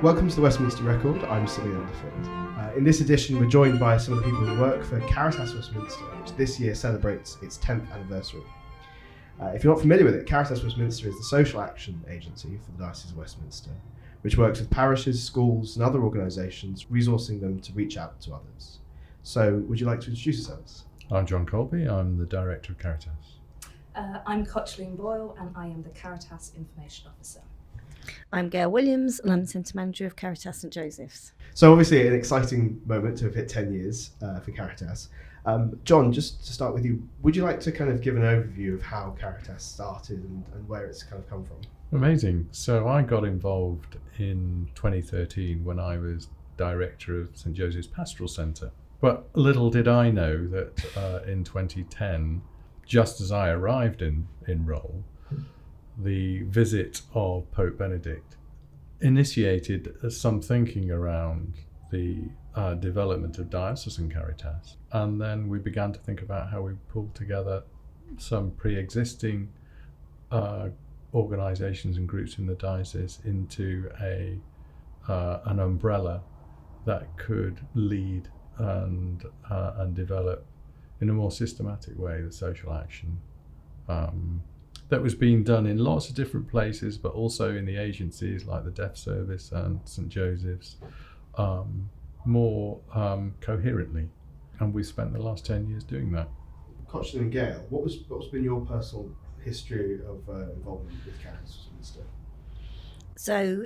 Welcome to the Westminster Record. I'm Silly Underfoot. In this edition, we're joined by some of the people who work for Caritas Westminster, which this year celebrates its 10th anniversary. If you're not familiar with it, Caritas Westminster is the social action agency for the Diocese of Westminster, which works with parishes, schools and other organisations, resourcing them to reach out to others. So, would you like to introduce yourselves? I'm John Coleby, I'm the Director of Caritas. I'm Boyle and I am the Caritas Information Officer. I'm Gail Williams and I'm the Centre Manager of Caritas St Joseph's. So obviously an exciting moment to have hit 10 years for Caritas. John, just to start with you, would you like to kind of give an overview of how Caritas started and where it's kind of come from? Amazing. So I got involved in 2013 when I was Director of St Joseph's Pastoral Centre. But little did I know that in 2010, just as I arrived in role, the visit of Pope Benedict initiated some thinking around the development of diocesan Caritas. And then we began to think about how we pulled together some pre-existing organisations and groups in the diocese into an umbrella that could lead and develop in a more systematic way the social action that was being done in lots of different places, but also in the agencies like the Deaf Service and St Joseph's, more coherently. And we spent the last 10 years doing that. Officer and Gail, what's been your personal history of involvement with Caritas Westminster? So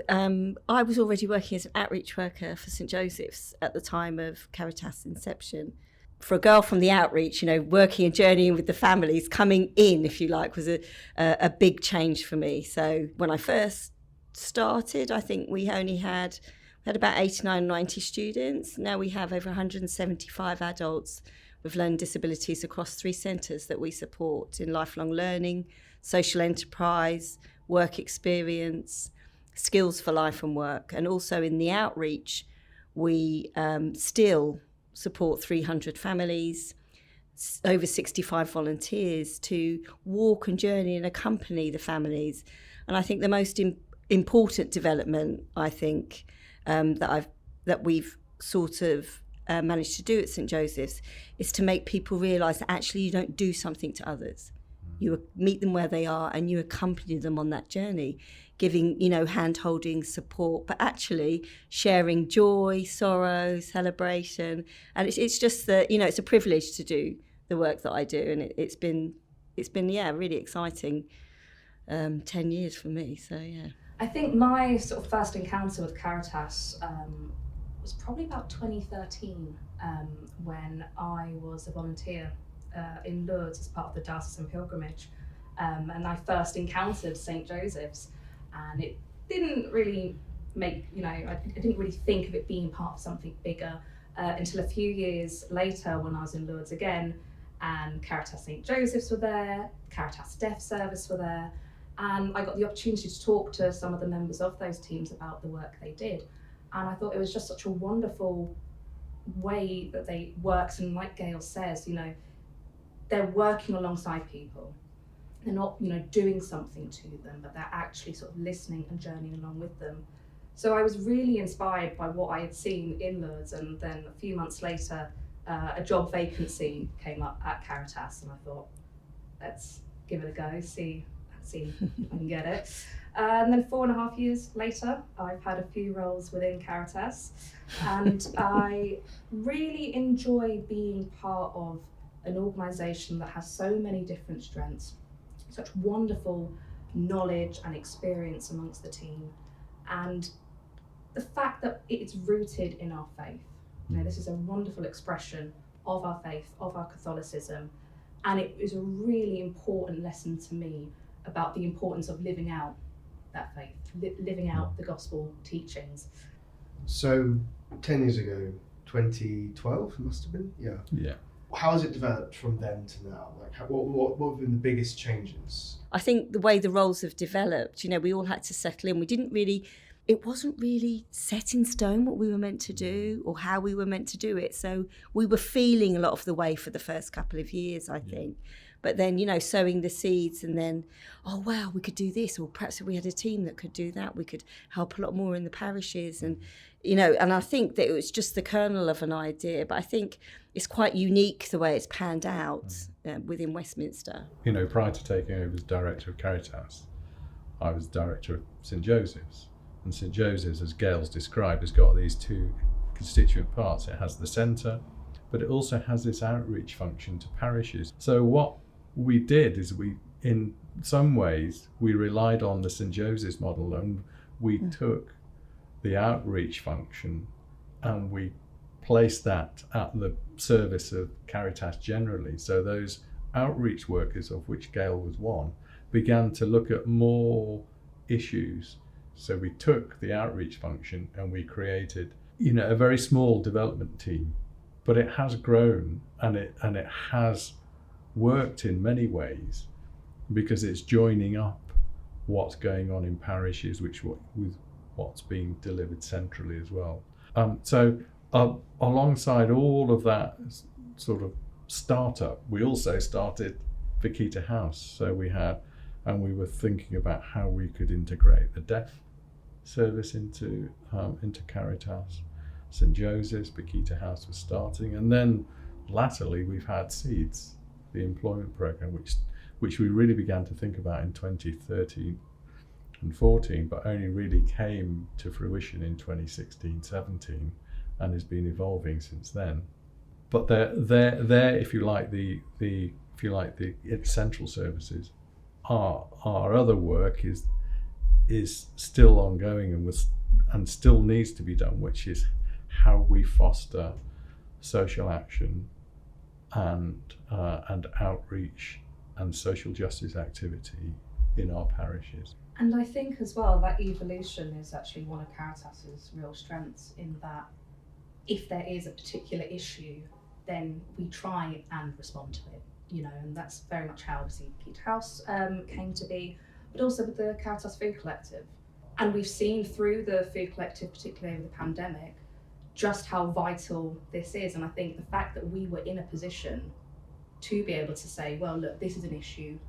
I was already working as an outreach worker for St Joseph's at the time of Caritas inception. For a girl from the outreach, working and journeying with the families, coming in, if you like, was a big change for me. So when I first started, I think we had about 89, 90 students. Now we have over 175 adults with learning disabilities across 3 centres that we support in lifelong learning, social enterprise, work experience, skills for life and work. And also in the outreach, we still support 300 families, over 65 volunteers to walk and journey and accompany the families. And I think the most important development, I think, that we've sort of managed to do at St Joseph's is to make people realise that actually you don't do something to others. You meet them where they are and you accompany them on that journey, giving, hand-holding support, but actually sharing joy, sorrow, celebration. And it's just that, it's a privilege to do the work that I do. And it's been really exciting 10 years for me. So, yeah. I think my sort of first encounter with Caritas was probably about 2013 when I was a volunteer in Lourdes as part of the Diocesan Pilgrimage. And I first encountered St Joseph's, and it didn't really make, I didn't really think of it being part of something bigger until a few years later when I was in Lourdes again, and Caritas St Joseph's were there, Caritas Deaf Service were there, and I got the opportunity to talk to some of the members of those teams about the work they did. And I thought it was just such a wonderful way that they worked, and like Gail says, they're working alongside people. They're not, doing something to them, but they're actually sort of listening and journeying along with them. So I was really inspired by what I had seen in Lourdes, and then a few months later, a job vacancy came up at Caritas, and I thought, let's give it a go, see if I can get it. And then 4.5 years later, I've had a few roles within Caritas, and I really enjoy being part of an organisation that has so many different strengths, such wonderful knowledge and experience amongst the team, and the fact that it's rooted in our faith. This is a wonderful expression of our faith, of our Catholicism, and it is a really important lesson to me about the importance of living out that faith, living out the gospel teachings. So 10 years ago, 2012 must have been? Yeah. How has it developed from then to now? What have been the biggest changes? I think the way the roles have developed, we all had to settle in. It wasn't really set in stone what we were meant to do or how we were meant to do it. So we were feeling a lot of the way for the first couple of years, I think. But then, sowing the seeds and then, oh, wow, we could do this. Or perhaps if we had a team that could do that, we could help a lot more in the parishes. And, and I think that it was just the kernel of an idea. But I think it's quite unique the way it's panned out within Westminster. Prior to taking over as director of Caritas, I was director of St Joseph's. And St Joseph's, as Gail's described, has got these two constituent parts. It has the centre, but it also has this outreach function to parishes. So what we did is in some ways, we relied on the St Joseph's model, and we took the outreach function and we placed that at the service of Caritas generally. So those outreach workers, of which Gail was one, began to look at more issues. So we took the outreach function and we created, a very small development team, but it has grown and it has worked in many ways because it's joining up what's going on in parishes, with what's being delivered centrally as well. So alongside all of that sort of startup, we also started Vakita House. So we were thinking about how we could integrate the deaf service into Caritas. St Joseph's, Vakita House was starting, and then latterly we've had Seeds, the employment program, which we really began to think about in 2013 and 14, but only really came to fruition in 2016-17 and has been evolving since then. But they're if you like the central services. Our other work is still ongoing and still needs to be done, which is how we foster social action and outreach and social justice activity in our parishes. And I think as well that evolution is actually one of Caritas's real strengths, in that if there is a particular issue, then we try and respond to it, and that's very much how obviously Vakita House came to be, but also with the Caritas Food Collective. And we've seen through the Food Collective, particularly over the pandemic, just how vital this is. And I think the fact that we were in a position to be able to say, well, look, this is an issue.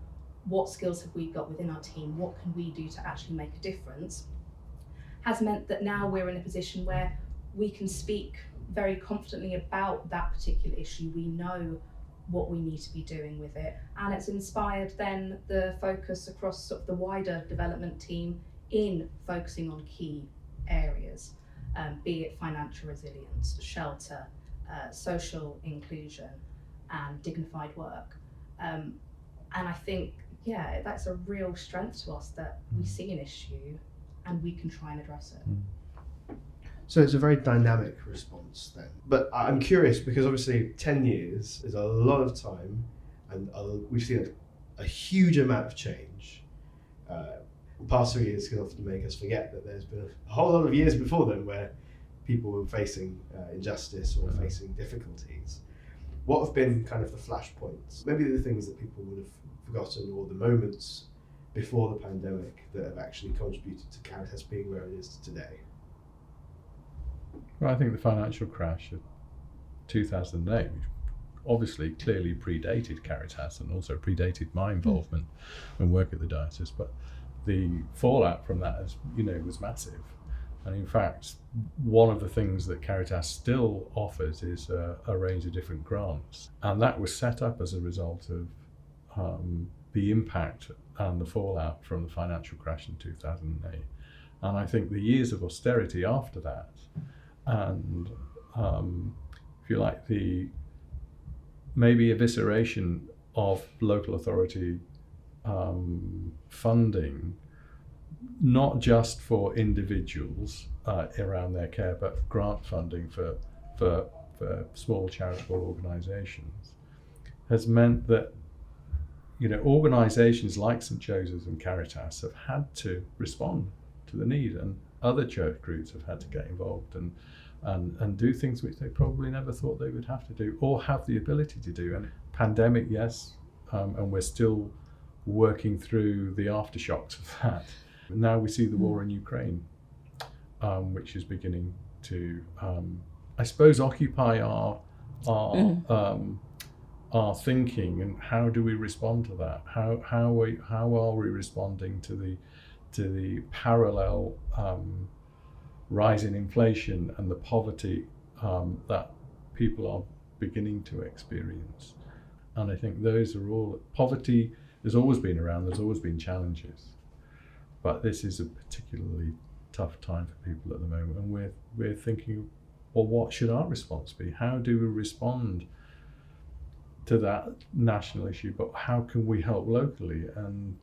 What skills have we got within our team? What can we do to actually make a difference? Has meant that now we're in a position where we can speak very confidently about that particular issue. We know what we need to be doing with it. And it's inspired then the focus across sort of the wider development team in focusing on key areas, be it financial resilience, shelter, social inclusion, and dignified work. And I think, that's a real strength to us, that we see an issue and we can try and address it. So it's a very dynamic response then. But I'm curious, because obviously 10 years is a lot of time, and we've seen a huge amount of change. The past 3 years can often make us forget that there's been a whole lot of years before then where people were facing injustice or facing difficulties. What have been kind of the flashpoints? Maybe the things that people would have forgotten, or the moments before the pandemic that have actually contributed to Caritas being where it is today? Well, I think the financial crash of 2008, which obviously clearly predated Caritas and also predated my involvement and work at the diocese, but the fallout from that was massive. And in fact, one of the things that Caritas still offers is a range of different grants. And that was set up as a result of the impact and the fallout from the financial crash in 2008. And I think the years of austerity after that, and if you like, the maybe evisceration of local authority funding, not just for individuals around their care, but grant funding for small charitable organisations, has meant that organisations like St Joseph's and Caritas have had to respond to the need, and other church groups have had to get involved and do things which they probably never thought they would have to do or have the ability to do. And pandemic, yes, and we're still working through the aftershocks of that. Now we see the war in Ukraine, which is beginning to, I suppose, occupy our our thinking, and how do we respond to that? How are we responding to the parallel rise in inflation and the poverty that people are beginning to experience? And I think those are all, poverty has always been around, there's always been challenges, but this is a particularly tough time for people at the moment, and we're thinking, well, what should our response be? How do we respond to that national issue, but how can we help locally? And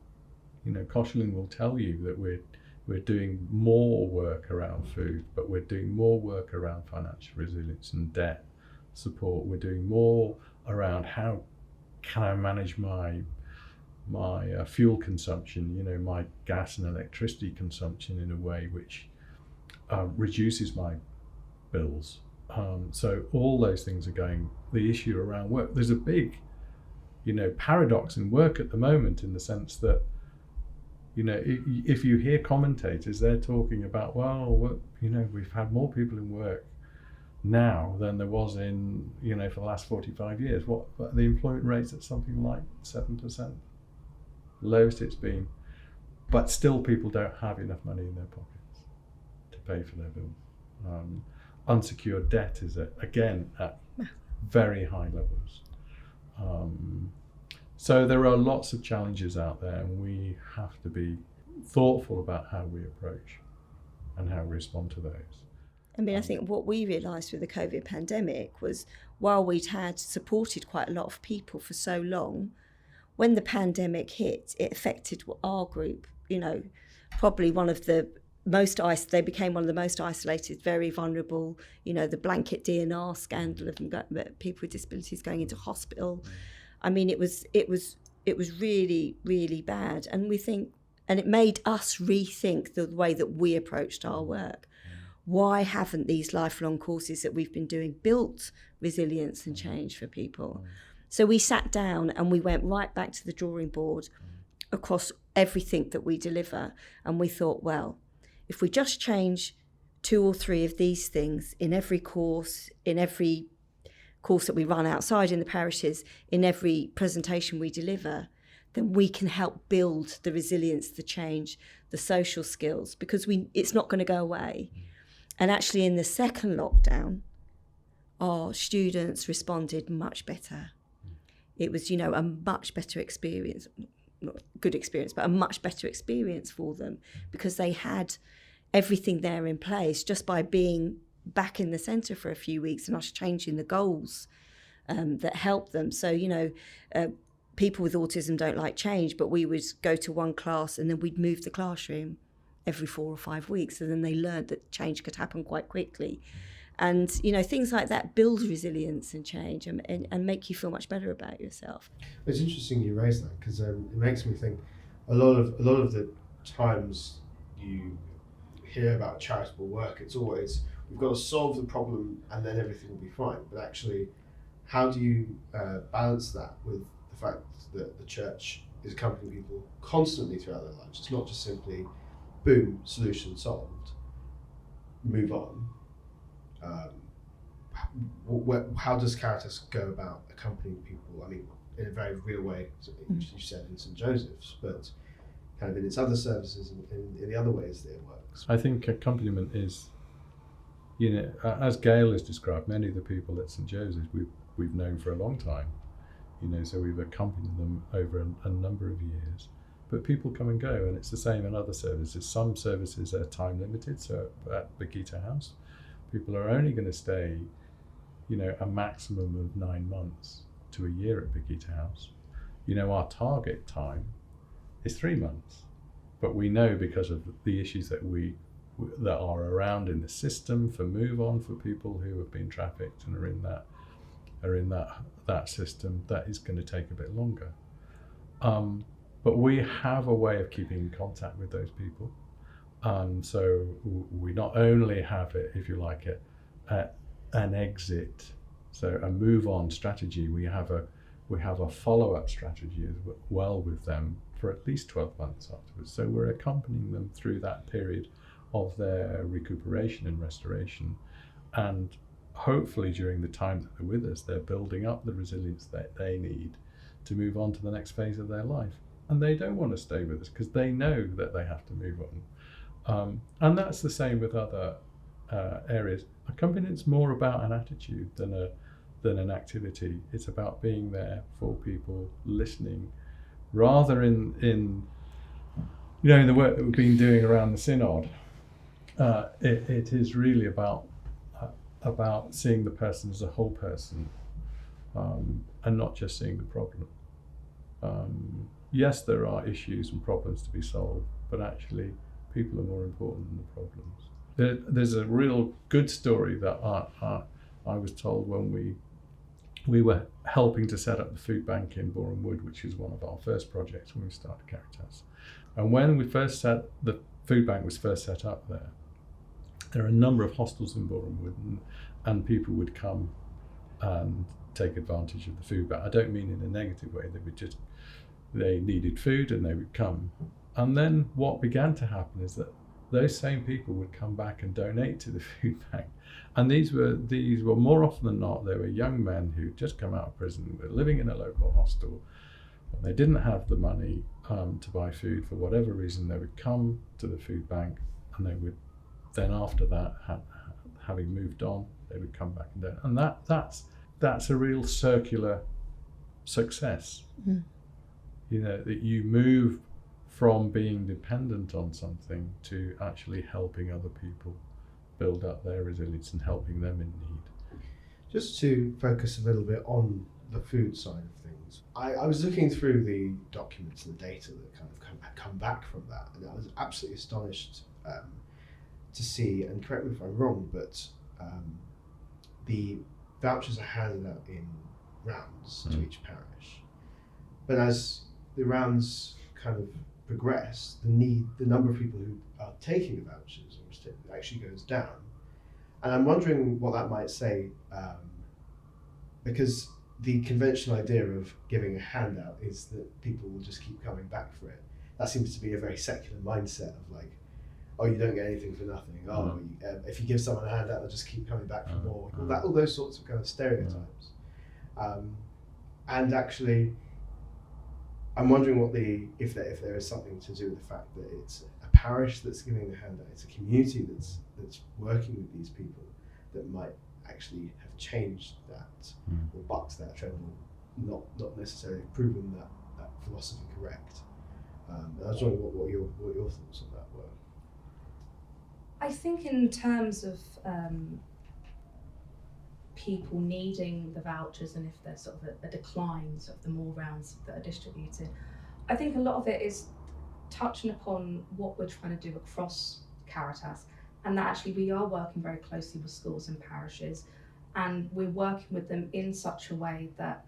Koshling will tell you that we're doing more work around food, but we're doing more work around financial resilience and debt support. We're doing more around how can I manage my fuel consumption, my gas and electricity consumption in a way which reduces my bills. So all those things are going. The issue around work, there's a big, paradox in work at the moment, in the sense that, if you hear commentators, they're talking about, we've had more people in work now than there was in, for the last 45 years. But the employment rate's at something like 7%, lowest it's been, but still people don't have enough money in their pockets to pay for their bills. Unsecured debt is again at very high levels. So there are lots of challenges out there, and we have to be thoughtful about how we approach and how we respond to those. I think what we realised with the COVID pandemic was, while we'd had supported quite a lot of people for so long, when the pandemic hit, it affected our group, probably one of the they became one of the most isolated, very vulnerable, the blanket DNR scandal of people with disabilities going into hospital. I mean, it was really, really bad. And it made us rethink the way that we approached our work. Why haven't these lifelong courses that we've been doing built resilience and change for people? So we sat down and we went right back to the drawing board across everything that we deliver. And we thought, well, if we just change 2 or 3 of these things in every course that we run outside in the parishes, in every presentation we deliver, then we can help build the resilience, the change, the social skills, because it's not going to go away. And actually in the second lockdown, our students responded much better. It was, a much better experience, not a good experience, but a much better experience for them, because they had everything there in place just by being back in the centre for a few weeks and us changing the goals that helped them. So, people with autism don't like change, but we would go to one class and then we'd move the classroom every 4 or 5 weeks. And then they learned that change could happen quite quickly. And, things like that build resilience and change and make you feel much better about yourself. It's interesting you raise that, because it makes me think a lot of the times you hear about charitable work, it's always, we've got to solve the problem and then everything will be fine. But actually, how do you balance that with the fact that the church is accompanying people constantly throughout their lives? It's not just simply, boom, solution solved, move on. How does Caritas go about accompanying people? I mean, in a very real way, you said in St. Joseph's, but kind of in its other services and in the other ways that it works. I think accompaniment is, as Gail has described, many of the people at St. Joseph's we've known for a long time, so we've accompanied them over a number of years. But people come and go, and it's the same in other services. Some services are time limited, so at Begita House, people are only going to stay, a maximum of 9 months to a year at Begita House. Our target time is 3 months, but we know, because of the issues that are around in the system for move on for people who have been trafficked and are in that system, that is going to take a bit longer. But we have a way of keeping in contact with those people. So we not only have it, if you like, an exit, so a move on strategy, we have a follow-up strategy as well with them for at least 12 months afterwards. So we're accompanying them through that period of their recuperation and restoration. And hopefully during the time that they're with us, they're building up the resilience that they need to move on to the next phase of their life. And they don't want to stay with us because they know that they have to move on. And that's the same with other areas. Accompaniment's more about an attitude than an activity. It's about being there for people, listening, rather in the work that we've been doing around the Synod. It is really about seeing the person as a whole person, and not just seeing the problem. Yes, there are issues and problems to be solved, but actually people are more important than the problems. There's a real good story that I was told when we were helping to set up the food bank in Boreham Wood, which is one of our first projects when we started Caritas. And when the food bank was first set up there are a number of hostels in Boreham Wood, and people would come and take advantage of the food bank. I don't mean in a negative way. They needed food and they would come. And then what began to happen is that those same people would come back and donate to the food bank. And these were more often than not, they were young men who'd just come out of prison, were living in a local hostel. And they didn't have the money to buy food for whatever reason. They would come to the food bank, and they would then after that, having moved on, they would come back and donate. And that's a real circular success. Mm. That you move from being dependent on something to actually helping other people build up their resilience and helping them in need. Just to focus a little bit on the food side of things, I was looking through the documents and the data that kind of come back from that, and I was absolutely astonished to see, and correct me if I'm wrong, but the vouchers are handed out in rounds to each parish. But as the rounds kind of progress, the number of people who are taking the vouchers actually goes down. And I'm wondering what that might say, because the conventional idea of giving a handout is that people will just keep coming back for it. That seems to be a very secular mindset of like, oh, you don't get anything for nothing. Oh, if you give someone a handout, they'll just keep coming back for more. All those sorts of kind of stereotypes. And actually, I'm wondering if there is something to do with the fact that it's a parish that's giving the handout, it's a community that's working with these people that might actually have changed that or bucked that trend, or not necessarily proven that philosophy correct. And I was wondering what your thoughts on that were. I think in terms of people needing the vouchers, and if there's sort of a decline, sort of the more rounds that are distributed, I think a lot of it is touching upon what we're trying to do across Caritas, and that actually we are working very closely with schools and parishes, and we're working with them in such a way that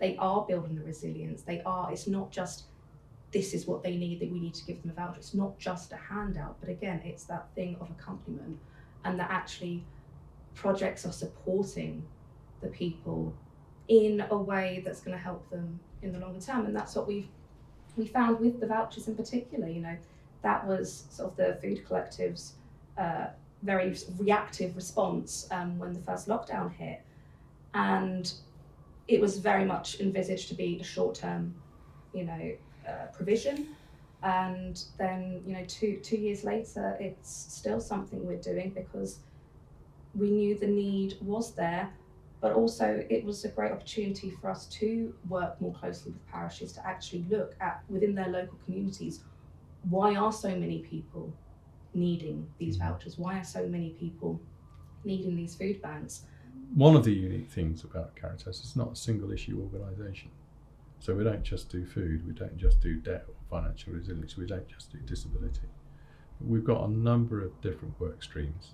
they are building the resilience. It's not just this is what they need, that we need to give them a voucher. It's not just a handout, but again, it's that thing of accompaniment, and that actually projects are supporting the people in a way that's going to help them in the longer term. And that's what we found with the vouchers in particular. That was sort of the Food Collective's very reactive response when the first lockdown hit, and it was very much envisaged to be a short-term provision, and then 2 years later it's still something we're doing because we knew the need was there, but also it was a great opportunity for us to work more closely with parishes to actually look at within their local communities, why are so many people needing these vouchers? Why are so many people needing these food banks? One of the unique things about Caritas is not a single issue organisation. So we don't just do food, we don't just do debt or financial resilience, we don't just do disability. We've got a number of different work streams.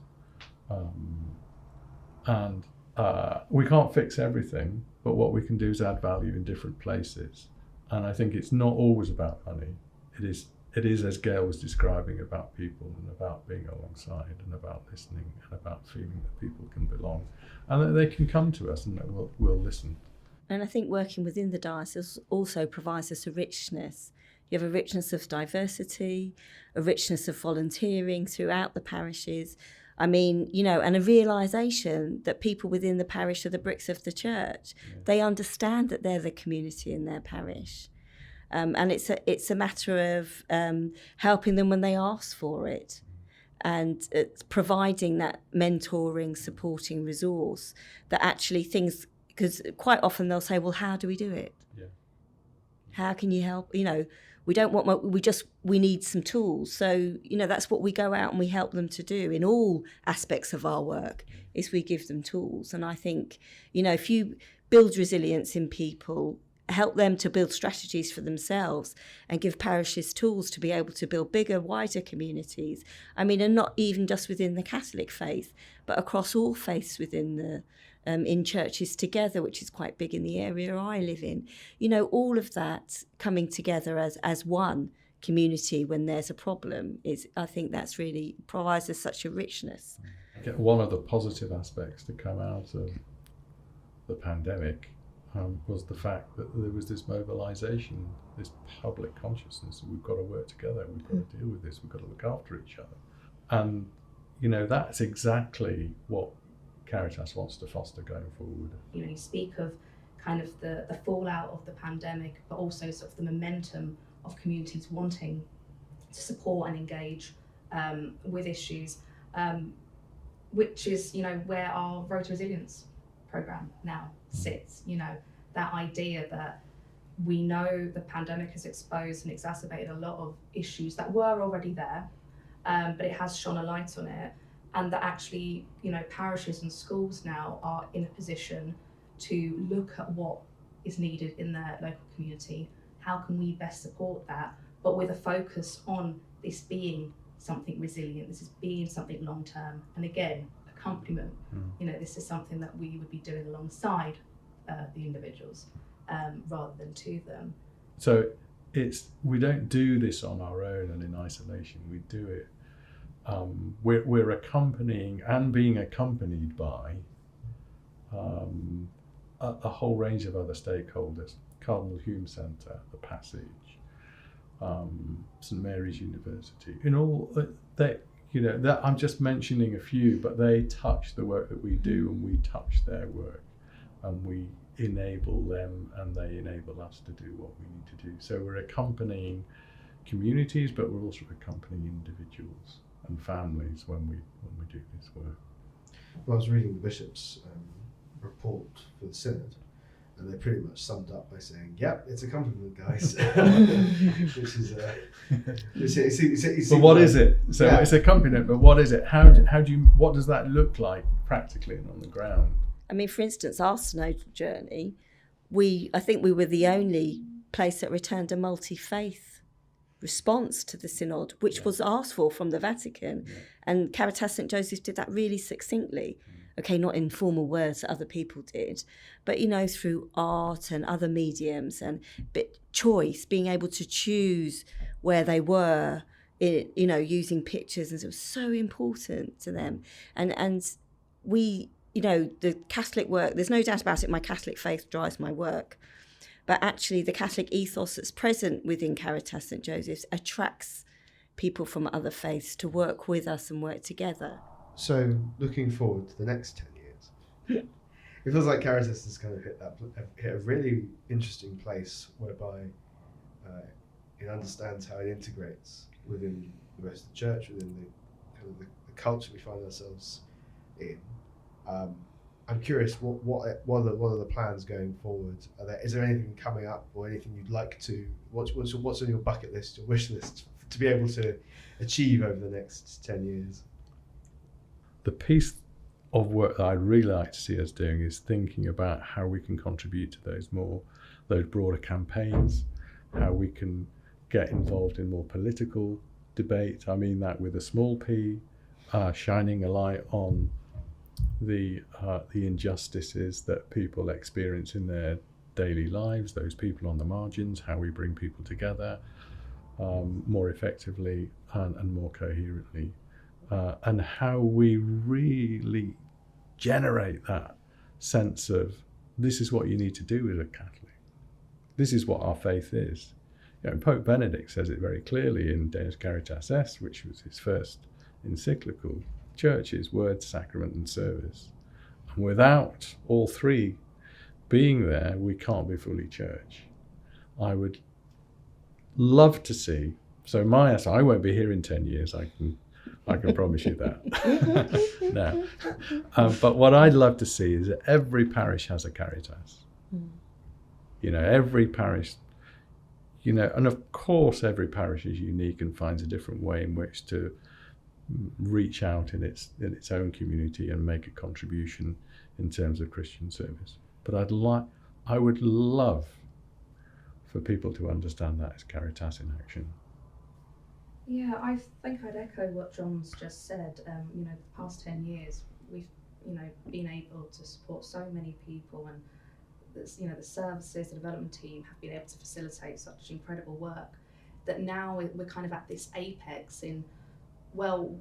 And we can't fix everything, but what we can do is add value in different places. And I think it's not always about money. It is, as Gail was describing, about people and about being alongside and about listening and about feeling that people can belong and that they can come to us and that we'll listen. And I think working within the diocese also provides us a richness. You have a richness of diversity, a richness of volunteering throughout the parishes, I mean, and a realisation that people within the parish are the bricks of the church. Yeah. They understand that they're the community in their parish. And it's a matter of helping them when they ask for it, and it's providing that mentoring, supporting resource that actually things, because quite often they'll say, well, how do we do it? Yeah. How can you help? We don't want, we need some tools. So, that's what we go out and we help them to do in all aspects of our work, is we give them tools. And I think, if you build resilience in people, help them to build strategies for themselves and give parishes tools to be able to build bigger, wider communities. I mean, and not even just within the Catholic faith, but across all faiths within the in churches together, which is quite big in the area I live in. All of that coming together as one community when there's a problem I think that's really provides us such a richness. One of the positive aspects to come out of the pandemic was the fact that there was this mobilisation, this public consciousness that we've got to work together, we've got to deal with this, we've got to look after each other. And, that's exactly what Caritas wants to foster going forward. You speak of kind of the fallout of the pandemic, but also sort of the momentum of communities wanting to support and engage with issues, which is, where our Road to Resilience programme now sits. That idea that we know the pandemic has exposed and exacerbated a lot of issues that were already there, but it has shone a light on it. And that actually, parishes and schools now are in a position to look at what is needed in their local community. How can we best support that? But with a focus on this being something resilient, this is being something long term. And again, accompaniment. This is something that we would be doing alongside the individuals rather than to them. So we don't do this on our own and in isolation. We do it. We're accompanying and being accompanied by a whole range of other stakeholders. Cardinal Hume Centre, the Passage, St Mary's University. In all, I'm just mentioning a few, but they touch the work that we do, and we touch their work, and we enable them, and they enable us to do what we need to do. So we're accompanying communities, but we're also accompanying individuals and families when we do this work. Well, I was reading the bishop's report for the Synod, and they pretty much summed up by saying, "Yep, it's accompaniment, guys." Which is. But what is it? So it's accompaniment, but what is it? What does that look like practically and on the ground? I mean, for instance, our Synod journey, I think we were the only place that returned a MultiFaith response to the Synod, which was asked for from the Vatican. And Caritas St Joseph's did that really succinctly. Okay, not in formal words that other people did, but, through art and other mediums and choice, being able to choose where they were, using pictures. And it was so important to them. And we, the Catholic work, there's no doubt about it, my Catholic faith drives my work. But actually, the Catholic ethos that's present within Caritas St Joseph's attracts people from other faiths to work with us and work together. So, looking forward to the next 10 years, it feels like Caritas has kind of hit a really interesting place whereby it understands how it integrates within the rest of the church, within the culture we find ourselves in. I'm curious, what are the plans going forward? Is there anything coming up or anything you'd like to? What's on your bucket list, your wish list, to be able to achieve over the next 10 years? The piece of work that I'd really like to see us doing is thinking about how we can contribute to those broader campaigns, how we can get involved in more political debate. I mean that with a small p, shining a light on the injustices that people experience in their daily lives, those people on the margins, how we bring people together more effectively and more coherently, and how we really generate that sense of this is what you need to do as a Catholic. This is what our faith is. Pope Benedict says it very clearly in Deus Caritas Est, which was his first encyclical. churches: word, sacrament, and service. And without all three being there, we can't be fully church. I would love to see. So I won't be here in 10 years. I can promise you that. No. But what I'd love to see is that every parish has a Caritas. Every parish, and of course every parish is unique and finds a different way in which to reach out in its own community and make a contribution in terms of Christian service. But I would love for people to understand that as Caritas in action. Yeah, I think I'd echo what John's just said. The past 10 years, we've, been able to support so many people, and the services, the development team have been able to facilitate such incredible work that now we're kind of at this apex in, well,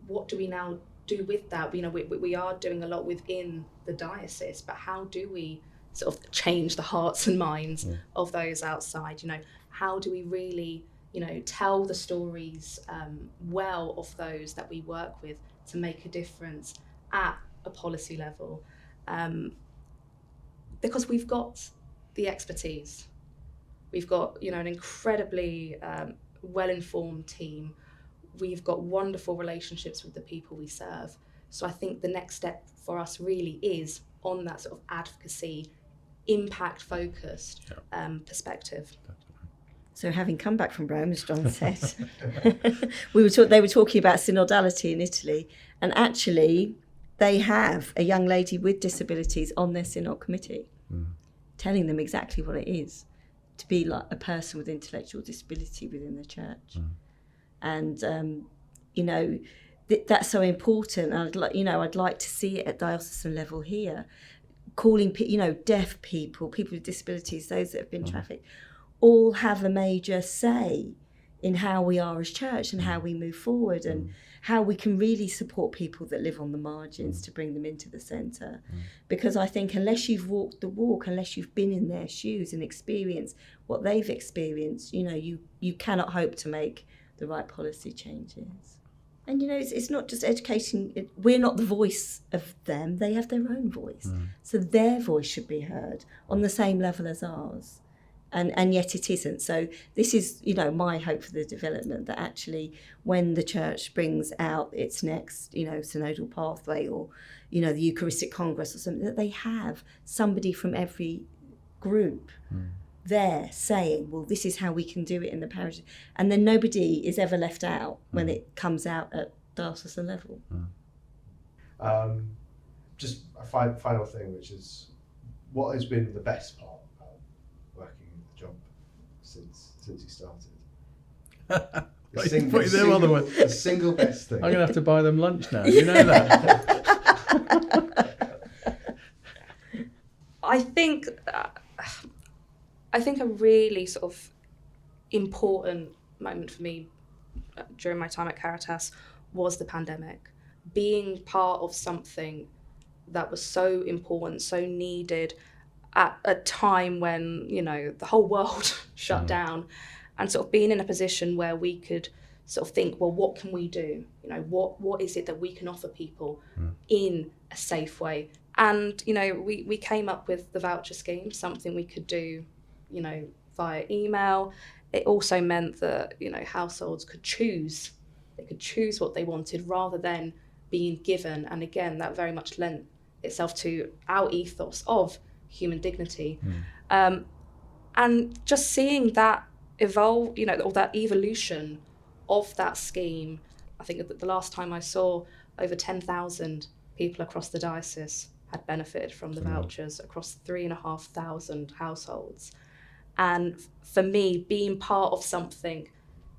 what do we now do with that? We are doing a lot within the diocese, but how do we sort of change the hearts and minds of those outside? How do we really tell the stories well of those that we work with to make a difference at a policy level? Because we've got the expertise. We've got, an incredibly well-informed team. We've got wonderful relationships with the people we serve. So I think the next step for us really is on that sort of advocacy, impact-focused perspective. So having come back from Rome, as John said, they were talking about synodality in Italy, and actually they have a young lady with disabilities on their synod committee, telling them exactly what it is to be like a person with intellectual disability within the church. And that's so important. I'd like to see it at diocesan level here, calling deaf people with disabilities, those that have been trafficked, all have a major say in how we are as church and how we move forward and how we can really support people that live on the margins to bring them into the centre. Because I think unless you've walked the walk, unless you've been in their shoes and experienced what they've experienced, you cannot hope to make the right policy changes. And it's not just education. We're not the voice of them. They have their own voice. So their voice should be heard on the same level as ours. And yet it isn't. So this is, my hope for the development, that actually when the church brings out its next, synodal pathway or, the Eucharistic Congress or something, that they have somebody from every group there saying, well, this is how we can do it in the parish. And then nobody is ever left out when it comes out at diocesan level. Just a final thing, which is, what has been the best part of working in the job since you started? The single best thing. I'm going to have to buy them lunch now. You know that? I think a really sort of important moment for me during my time at Caritas was the pandemic. Being part of something that was so important, so needed at a time when, the whole world shut down, and sort of being in a position where we could sort of think, well, what can we do? What is it that we can offer people in a safe way? And, we came up with the voucher scheme, something we could do, via email. It also meant that, households could choose. They could choose what they wanted rather than being given. And again, that very much lent itself to our ethos of human dignity. And just seeing that evolve, or that evolution of that scheme. I think that the last time I saw, over 10,000 people across the diocese had benefited from the vouchers across 3,500 households. And for me, being part of something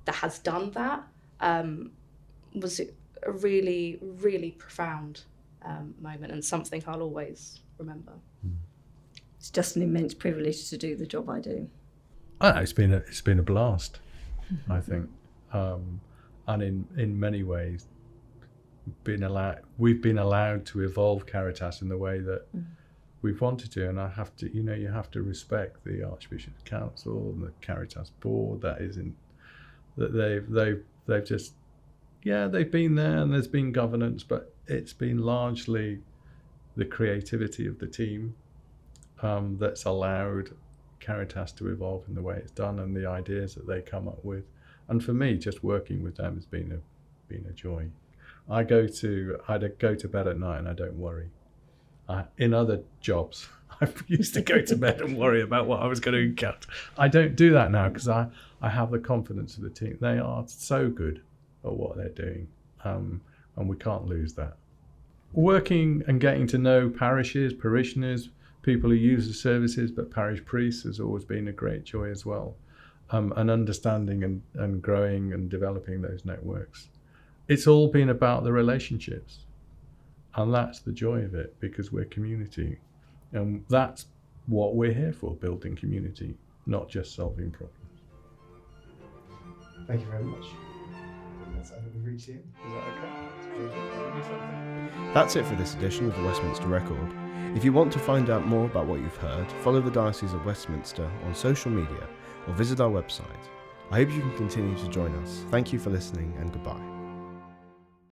that has done that was a really, really profound moment, and something I'll always remember. It's just an immense privilege to do the job I do. It's been a blast, I think, and in many ways, we've been allowed to evolve Caritas in the way that we've wanted to, and you have to respect the Archbishop's Council and the Caritas board. That they've just, yeah, they've been there and there's been governance, but it's been largely the creativity of the team that's allowed Caritas to evolve in the way it's done and the ideas that they come up with. And for me, just working with them has been a joy. I'd go to bed at night and I don't worry. In other jobs, I used to go to bed and worry about what I was going to encounter. I don't do that now because I have the confidence of the team. They are so good at what they're doing, and we can't lose that. Working and getting to know parishes, parishioners, people who use the services, but parish priests has always been a great joy as well. And understanding and growing and developing those networks. It's all been about the relationships. And that's the joy of it, because we're community. And that's what we're here for, building community, not just solving problems. Thank you very much. I think we've reached the end. Is that okay? That's it for this edition of the Westminster Record. If you want to find out more about what you've heard, follow the Diocese of Westminster on social media or visit our website. I hope you can continue to join us. Thank you for listening and goodbye.